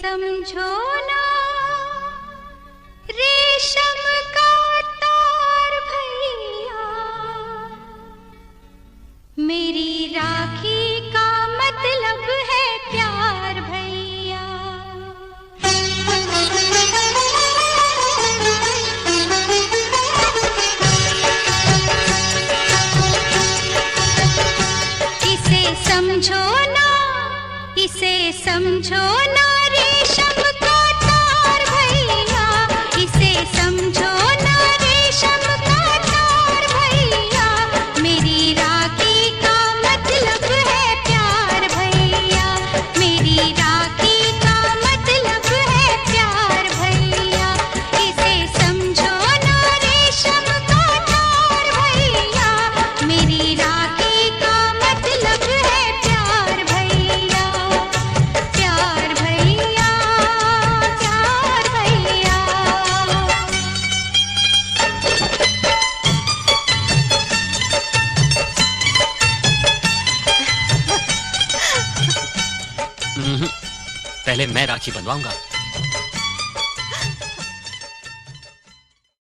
समझो ना रेशम का तार भैया, मेरी राखी का मतलब है प्यार भैया। इसे समझो ना, इसे समझो ना रेशम का तार भैया, इसे समझो ना रेशम का तार भैया, मेरी राखी का मतलब है प्यार भैया, मेरी राखी का मतलब है प्यार भैया। इसे समझो ना रेशम का तार भैया, मेरी राखी का मतलब है प्यार भैया, प्यार भैया, प्यार भैया। पहले मैं राखी बंधवाऊंगा।